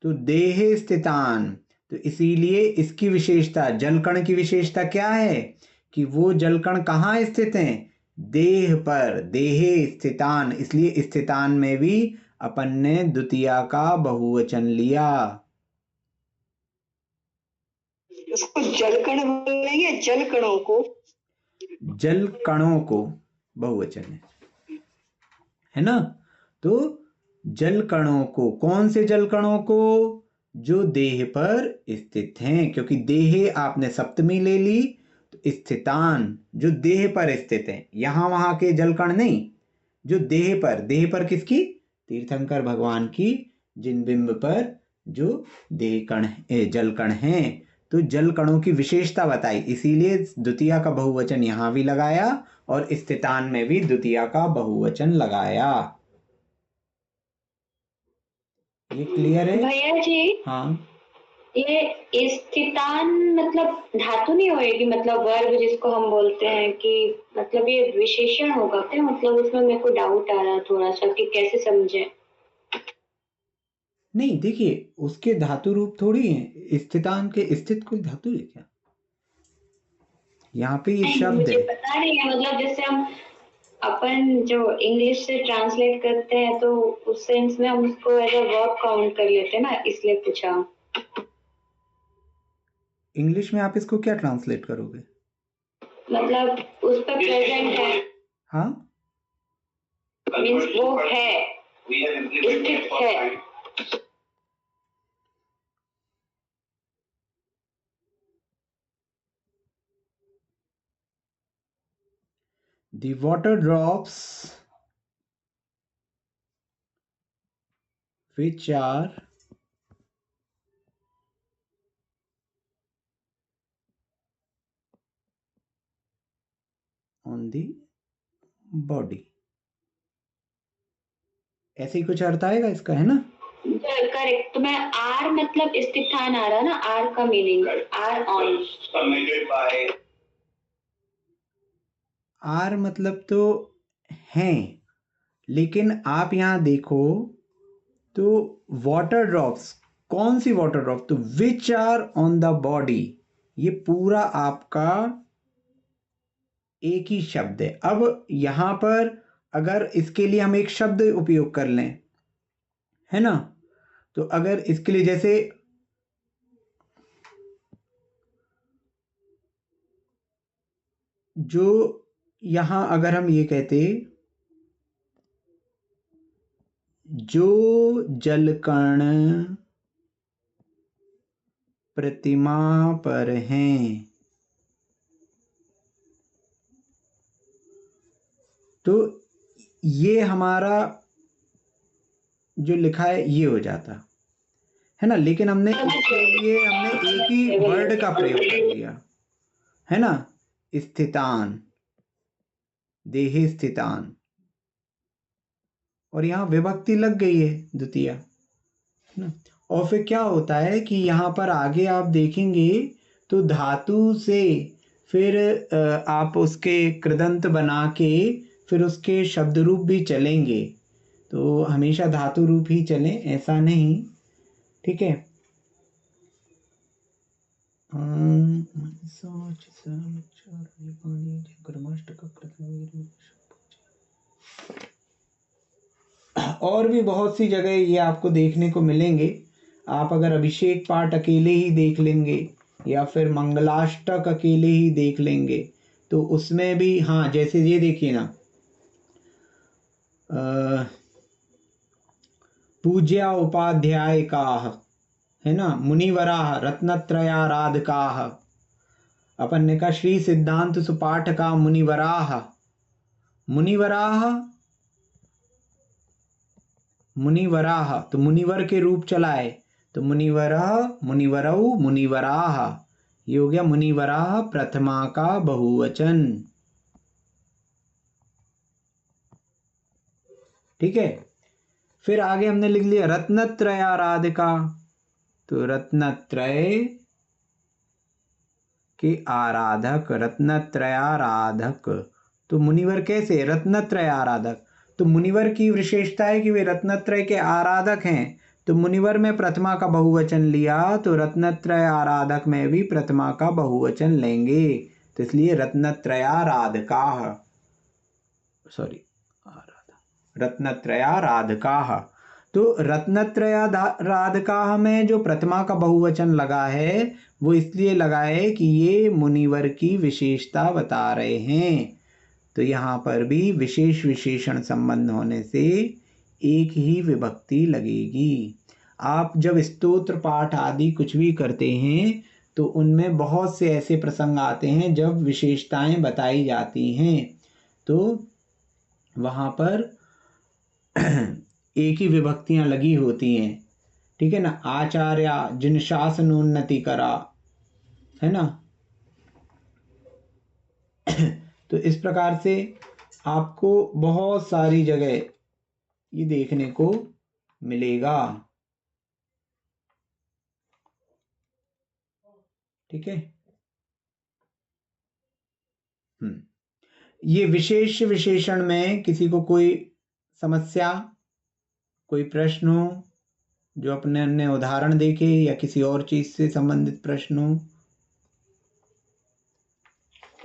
तो देहे स्थितान। तो इसीलिए इसकी विशेषता, जलकण की विशेषता क्या है कि वो जलकण कहाँ स्थित हैं? देह पर, देहे स्थितान। इसलिए स्थितान में भी अपन ने द्वितीया का बहुवचन लिया। उसको जलकण बोलेंगे, जलकणों को। जलकणों को बहुवचन है ना। तो जलकणों को, कौन से जलकणों को? जो देह पर स्थित हैं, क्योंकि देह आपने सप्तमी ले ली, तो स्थितान जो देह पर स्थित हैं, यहां वहां के जलकण नहीं, जो देह पर। देह पर किसकी? तीर्थंकर भगवान की, जिन बिंब पर जो देह कण जलकण हैं। तो जलकणों की विशेषता बताई, इसीलिए द्वितीया का बहुवचन यहां भी लगाया और स्थितान में भी द्वितीया का बहुवचन लगाया। ये क्लियर है भैया जी? हाँ। ये स्थितान मतलब धातु नहीं होएगी, मतलब वर्ब जिसको हम बोलते हैं, कि मतलब ये विशेषण होगा क्या? मतलब उसमें मेरे को डाउट आ रहा थोड़ा सा कि कैसे समझे। नहीं देखिए, उसके धातु रूप थोड़ी है, स्थितान के स्थित कोई धातु है क्या? यहाँ पे ये नहीं, शब्द मुझे है। पता नहीं है, मतलब जैसे हम अपन जो इंग्लिश से ट्रांसलेट करते हैं तो उस सेंस में हम उसको एज अ वर्ब काउंट कर लेते हैं ना, इसलिए पूछा। इंग्लिश में आप इसको क्या ट्रांसलेट करोगे? मतलब उस पर प्रेजेंट है, हाँ, मीन्स वो है, स्थित है। the water drops which are on the body, ऐसे ही कुछ अर्थ आएगा इसका, है ना? करेक्ट। तो मैं आर मतलब स्थितान आ रहा ना, आर का मीनिंग आर ऑन। आर मतलब तो हैं, लेकिन आप यहां देखो तो वाटर ड्रॉप्स, कौन सी वाटर ड्रॉप? तो which are on the body, ये पूरा आपका एक ही शब्द है। अब यहां पर अगर इसके लिए हम एक शब्द उपयोग कर लें, है ना, तो अगर इसके लिए जैसे जो यहां अगर हम ये कहते, जो जलकण प्रतिमा पर हैं, तो ये हमारा जो लिखा है ये हो जाता है ना, लेकिन हमने इसके लिए हमने एक ही वर्ड का प्रयोग कर लिया, है ना, स्थितान, देहे स्थितान। और यहाँ विभक्ति लग गई है द्वितीया, है ना। और फिर क्या होता है कि यहाँ पर आगे आप देखेंगे तो धातु से फिर आप उसके कृदंत बना के फिर उसके शब्द रूप भी चलेंगे, तो हमेशा धातु रूप ही चले ऐसा नहीं, ठीक है। और भी बहुत सी जगह ये आपको देखने को मिलेंगे। आप अगर अभिषेक पाठ अकेले ही देख लेंगे या फिर मंगलाष्टक अकेले ही देख लेंगे तो उसमें भी, हाँ जैसे ये देखिए ना, पूज्या उपाध्याय का, है ना, मुनिवराह रत्नत्रयाराधकाः, अपन ने कहा श्री सिद्धांत सुपाठ का मुनिवराह, मुनिवराह मुनिवराह तो मुनिवर के रूप चला है, तो मुनिवरः मुनिवरौ मुनिवराह, ये हो गया मुनिवराह प्रथमा का बहुवचन, ठीक है। फिर आगे हमने लिख लिया रत्नत्रयाराधिका, तो रत्नत्रय के आराधक, रत्नत्रयाराधक, तो मुनिवर कैसे रत्नत्रय आराधक, तो मुनिवर की विशेषता है कि वे रत्नत्रय के आराधक हैं, तो मुनिवर में प्रथमा का बहुवचन लिया तो रत्नत्रय आराधक में भी प्रथमा का बहुवचन लेंगे, तो इसलिए रत्नत्रयाराधकाः, सॉरी रत्नत्रयाराधकाः। तो रत्नत्रयाराधकाः में जो प्रथमा का बहुवचन लगा है वो इसलिए लगा है कि ये मुनिवर की विशेषता बता रहे हैं, तो यहाँ पर भी विशेष विशेषण संबंध होने से एक ही विभक्ति लगेगी। आप जब स्तोत्र पाठ आदि कुछ भी करते हैं तो उनमें बहुत से ऐसे प्रसंग आते हैं जब विशेषताएं बताई जाती हैं, तो वहाँ पर एक ही विभक्तियां लगी होती हैं, ठीक है ना। आचार्य जिन शासनोन्नति करा, है ना। तो इस प्रकार से आपको बहुत सारी जगह ये देखने को मिलेगा, ठीक है। ये विशेष विशेषण में किसी को कोई समस्या, कोई प्रश्न हो जो अपने अन्य उदाहरण देखे या किसी और चीज से संबंधित प्रश्न हो।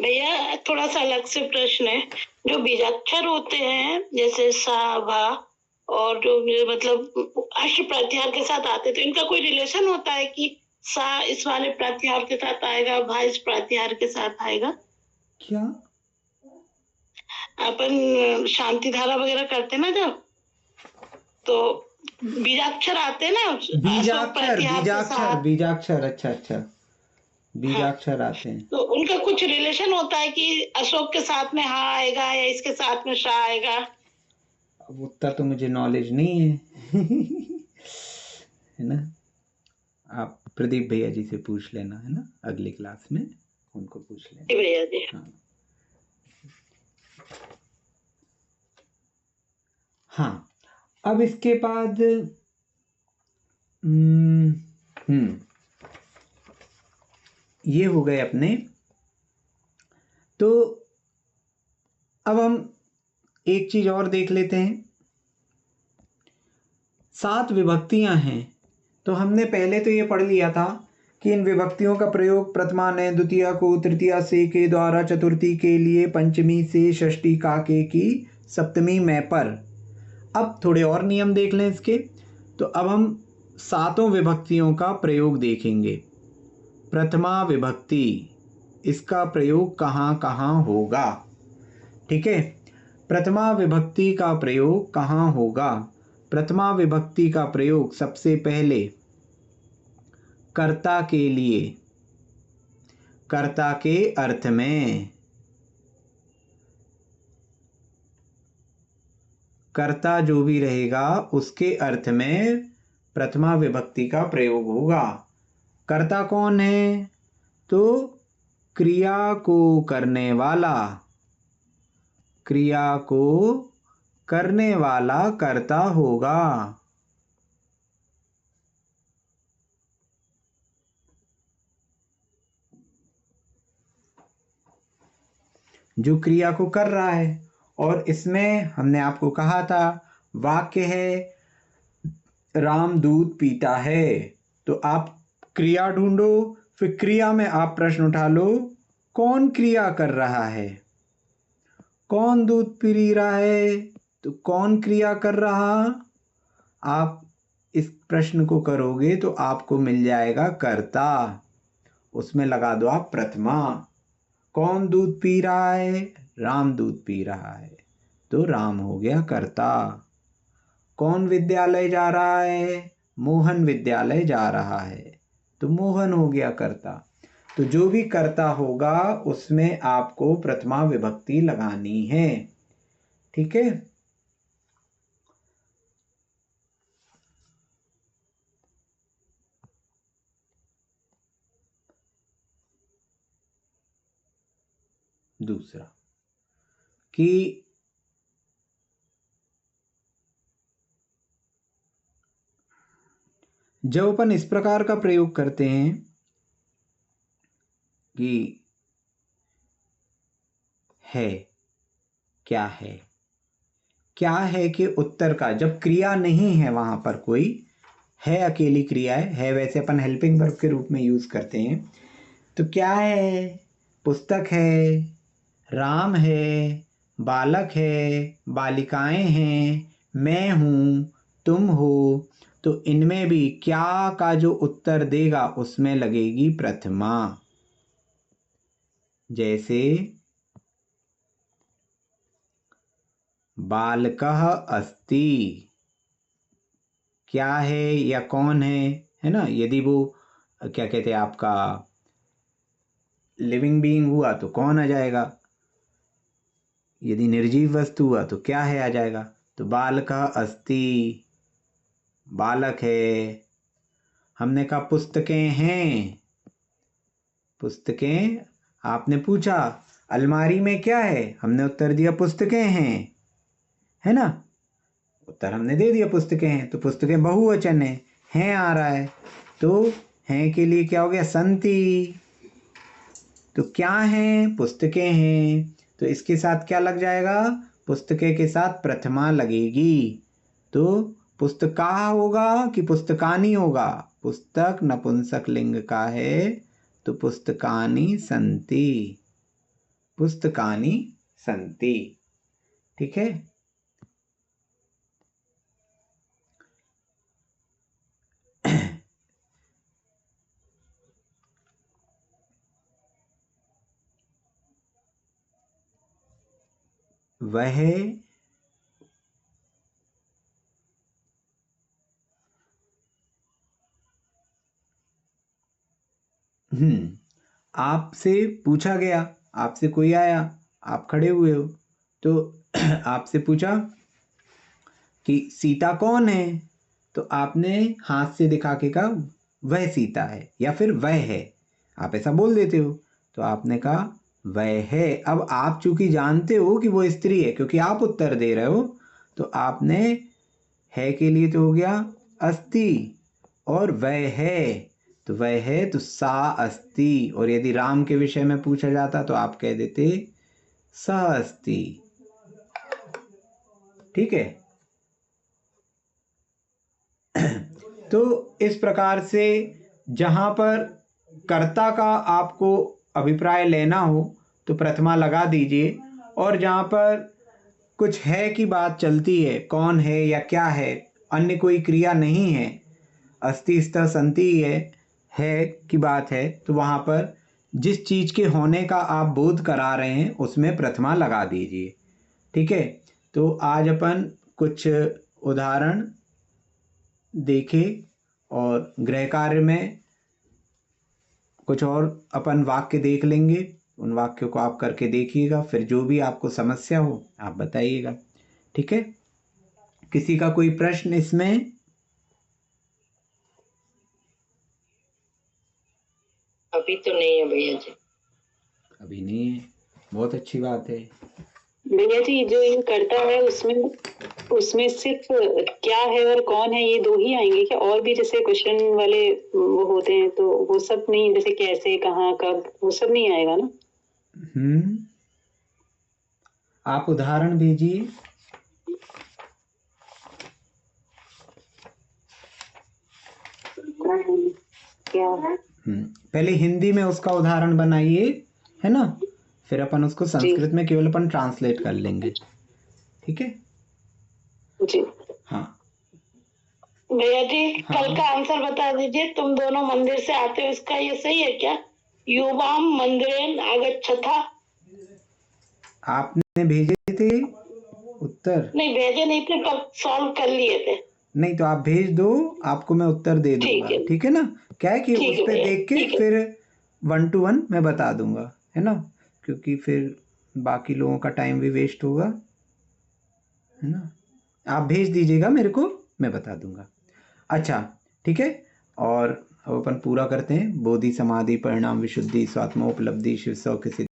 भैया थोड़ा सा अलग से प्रश्न है, जो बीजाक्षर होते हैं जैसे सा भा और जो मतलब अष्ट प्रत्याहार के साथ आते, तो इनका कोई रिलेशन होता है कि सा इस वाले प्रत्याहार के साथ आएगा, भा इस प्रत्याहार के साथ आएगा? क्या अपन शांति धारा वगैरह करते ना जब, तो बीजाक्षर आते हैं ना, बीजाक्षर अच्छा बीजाक्षर आते हैं, तो उनका कुछ रिलेशन होता है कि अशोक के साथ में हा आएगा या इसके साथ में शा आएगा? अब उतना तो मुझे नॉलेज नहीं है है ना। आप प्रदीप भैया जी से पूछ लेना, है ना, अगली क्लास में उनको पूछ लेना भैया जी। हाँ, अब इसके बाद ये हो गए अपने। तो अब हम एक चीज और देख लेते हैं। 7 विभक्तियां हैं, तो हमने पहले तो ये पढ़ लिया था कि इन विभक्तियों का प्रयोग प्रथमा ने द्वितीया को तृतीया से के द्वारा चतुर्थी के लिए पंचमी से षष्ठी का के की सप्तमी में पर। अब थोड़े और नियम देख लें इसके। तो अब हम 7 विभक्तियों का प्रयोग देखेंगे। प्रथमा विभक्ति, इसका प्रयोग कहाँ कहाँ होगा, ठीक है। प्रथमा विभक्ति का प्रयोग कहाँ होगा? प्रथमा विभक्ति का प्रयोग सबसे पहले कर्ता के लिए, कर्ता के अर्थ में, कर्ता जो भी रहेगा उसके अर्थ में प्रथमा विभक्ति का प्रयोग होगा। कर्ता कौन है? तो क्रिया को करने वाला, क्रिया को करने वाला कर्ता होगा। जो क्रिया को कर रहा है। और इसमें हमने आपको कहा था वाक्य है राम दूध पीता है, तो आप क्रिया ढूंढो, फिर क्रिया में आप प्रश्न उठा लो कौन क्रिया कर रहा है, कौन दूध पी रहा है, तो कौन क्रिया कर रहा। आप इस प्रश्न को करोगे तो आपको मिल जाएगा कर्ता, उसमें लगा दो आप प्रथमा। कौन दूध पी रहा है, राम दूध पी रहा है, तो राम हो गया कर्ता। कौन विद्यालय जा रहा है, मोहन विद्यालय जा रहा है, तो मोहन हो गया कर्ता। तो जो भी कर्ता होगा उसमें आपको प्रथमा विभक्ति लगानी है। ठीक है। दूसरा कि जब अपन इस प्रकार का प्रयोग करते हैं कि है, क्या है, क्या है के उत्तर का, जब क्रिया नहीं है वहां पर कोई है, अकेली क्रिया है वैसे अपन हेल्पिंग वर्ब के रूप में यूज करते हैं। तो क्या है, पुस्तक है, राम है, बालक है, बालिकाएं हैं, मैं हूं, तुम हो। तो इनमें भी क्या का जो उत्तर देगा उसमें लगेगी प्रथमा। जैसे बालकः अस्ति, क्या है या कौन है ना। यदि वो क्या कहते हैं आपका लिविंग बीइंग हुआ तो कौन आ जाएगा, यदि निर्जीव वस्तु हुआ तो क्या है आ जाएगा। तो बालकः अस्ति, बालक है। हमने कहा पुस्तकें हैं, पुस्तकें, आपने पूछा अलमारी में क्या है, हमने उत्तर दिया पुस्तकें हैं, है ना। उत्तर हमने दे दिया पुस्तकें हैं, तो पुस्तकें बहुवचन है आ रहा है, तो हैं के लिए क्या हो गया संति। तो क्या है, पुस्तकें हैं, तो इसके साथ क्या लग जाएगा, पुस्तकें के साथ प्रथमा लगेगी। तो पुस्तका होगा कि पुस्तकानी होगा, पुस्तक नपुंसक लिंग का है तो पुस्तकानी संति, पुस्तकानी संति। ठीक है। वह आपसे पूछा गया, आपसे कोई आया, आप खड़े हुए हो, तो आपसे पूछा कि सीता कौन है, तो आपने हाथ से दिखा के कहा वह सीता है या फिर वह है, आप ऐसा बोल देते हो। तो आपने कहा वह है। अब आप चूंकि जानते हो कि वो स्त्री है क्योंकि आप उत्तर दे रहे हो, तो आपने है के लिए तो हो गया अस्ति, और वह है, तो वह है तो सा अस्ति। और यदि राम के विषय में पूछा जाता तो आप कह देते स अस्ति। ठीक है। तो इस प्रकार से जहां पर कर्ता का आपको अभिप्राय लेना हो तो प्रथमा लगा दीजिए, और जहां पर कुछ है की बात चलती है, कौन है या क्या है, अन्य कोई क्रिया नहीं है, अस्ति स्त संति है की बात है, तो वहां पर जिस चीज के होने का आप बोध करा रहे हैं उसमें प्रथमा लगा दीजिए। ठीक है। तो आज अपन कुछ उदाहरण देखे और गृह कार्य में कुछ और अपन वाक्य देख लेंगे, उन वाक्यों को आप करके देखिएगा, फिर जो भी आपको समस्या हो आप बताइएगा। ठीक है। किसी का कोई प्रश्न इसमें? अभी तो नहीं है भैया जी। अभी नहीं है, बहुत अच्छी बात है। भैया जी जो ये करता है उसमें सिर्फ क्या है और कौन है ये दो ही आएंगे क्या? और भी जैसे क्वेश्चन वाले वो होते हैं तो वो सब नहीं, जैसे कैसे, कहाँ, कब, वो सब नहीं आएगा ना? आप उदाहरण दीजिए। क्या? पहले हिंदी में उसका उदाहरण बनाइए, है ना, फिर अपन उसको संस्कृत में केवल अपन ट्रांसलेट कर लेंगे, ठीक है जी। हाँ भैया जी हाँ। कल का आंसर बता दीजिए। तुम दोनों मंदिर से आते हो, इसका ये सही है क्या? युवाम मंदिरेन आगच्छथा। आपने भेजे थे उत्तर? नहीं भेजे नहीं थे, पर सॉल्व कर लिए थे। नहीं तो आप भेज दो, आपको मैं उत्तर दे दूंगा, ठीक है ना। क्या है कि उस पे देख के फिर 1 to 1 मैं बता दूंगा, है ना, क्योंकि फिर बाकी लोगों का टाइम भी वेस्ट होगा, है ना। आप भेज दीजिएगा मेरे को, मैं बता दूंगा। अच्छा ठीक है। और अब अपन पूरा करते हैं। बोधि समाधि परिणाम विशुद्धि स्वात्मोपलब्धि शिव सौ के